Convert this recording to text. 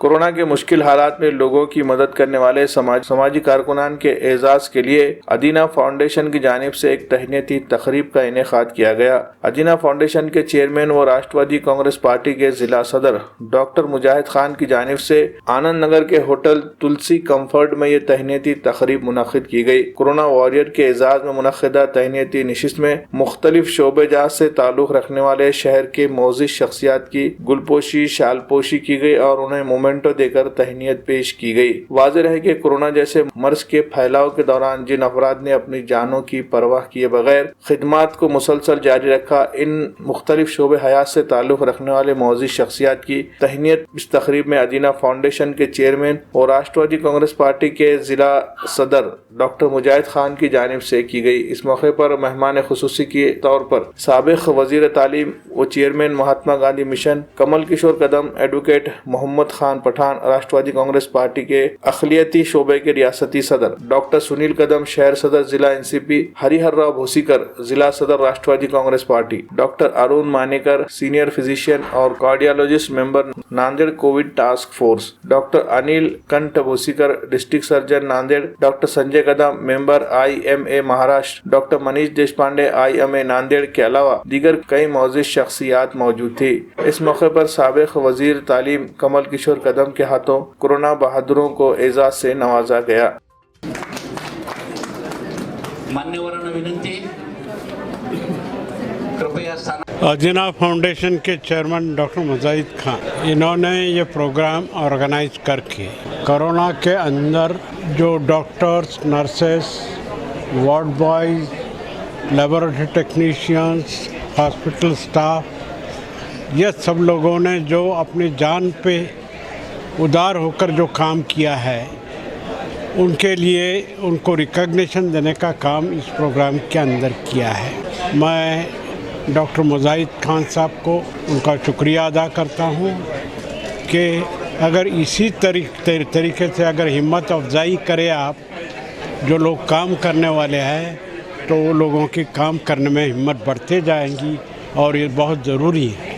Corona کے مشکل حالات میں لوگوں کی مدد کرنے والے سماجی کارکنان کے اعزاز کے لیے ادینہ فاؤنڈیشن کی جانب سے ایک تہنیتی تقریب کا انعقاد کیا گیا۔ ادینہ فاؤنڈیشن کے چیئرمین و راشٹروادی کانگریس پارٹی کے ضلع صدر ڈاکٹر مجاہد خان کی جانب سے آنند نگر کے ہوٹل تلسی کمفرٹ میں یہ تہنیتی تقریب منعقد کی گئی۔ کورونا واریر کے اعزاز میں منعقدہ تہنیتی نشست میں مختلف شعبے جات سے تعلق رکھنے والے شہر کے معزز شخصیات کی گلپوشی شال پوشی کی گئی اور انہیں مومنٹو دے کر تہنیت پیش کی گئی۔ واضح رہے کہ کورونا جیسے مرض کے پھیلاؤ کے دوران جن افراد نے اپنی جانوں کی پرواہ کیے بغیر خدمات کو مسلسل جاری رکھا، ان مختلف شعبے حیات سے تعلق رکھنے والے معزز شخصیات کی تہنیت اس تقریب میں ادینہ فاؤنڈیشن کے چیئرمین اور راشٹروادی کانگریس پارٹی کے ضلع صدر ڈاکٹر مجاہد خان کی جانب سے کی گئی۔ اس موقع پر مہمان خصوصی کے طور پر سابق وزیر تعلیم و چیئرمین مہاتما گاندھی مشن کمل کشور قدم، ایڈوکیٹ محمد خان پٹھان، راشٹروادی کانگریس پارٹی کے اقلیتی شعبے کے ریاستی صدر ڈاکٹر سنیل قدم، شہر صدر ضلع NCP ہری ہر راؤ بھوسیکر، ضلع صدر Rashtrawadi Congress party doctor Arun Manikar, senior physician اور cardiologist member Nanded Covid task force, doctor Anil Kanth Bhosikar, district surgeon Nanded, doctor Sanjay Kadam, member IMA Maharashtra, doctor Manish Deshpande IMA Nanded کے علاوہ دیگر کئی معزز شخصیات موجود تھی۔ اس موقع پر سابق وزیر تعلیم کمل کشور قدم کے ہاتھوں کورونا بہادروں کو اعزاز سے نوازا گیا۔ ادینہ فاؤنڈیشن کے چیئرمین ڈاکٹر مجاہد خان، انہوں نے یہ پروگرام آرگنائز کر کے کورونا کے اندر جو doctors, nurses, ward boys, laboratory technicians, hospital staff, یہ سب لوگوں نے جو اپنی جان پہ ادار ہو کر جو کام کیا ہے، ان کے لیے ان کو ریکگنیشن دینے کا کام اس پروگرام کے اندر کیا ہے۔ میں ڈاکٹر مجاہد خان صاحب کو ان کا شکریہ ادا کرتا ہوں کہ اگر اسی طریقے سے اگر ہمت افزائی کرے آپ جو لوگ کام کرنے والے ہیں، تو وہ لوگوں کے کام کرنے میں ہمت بڑھتے جائیں گی اور یہ بہت ضروری ہے۔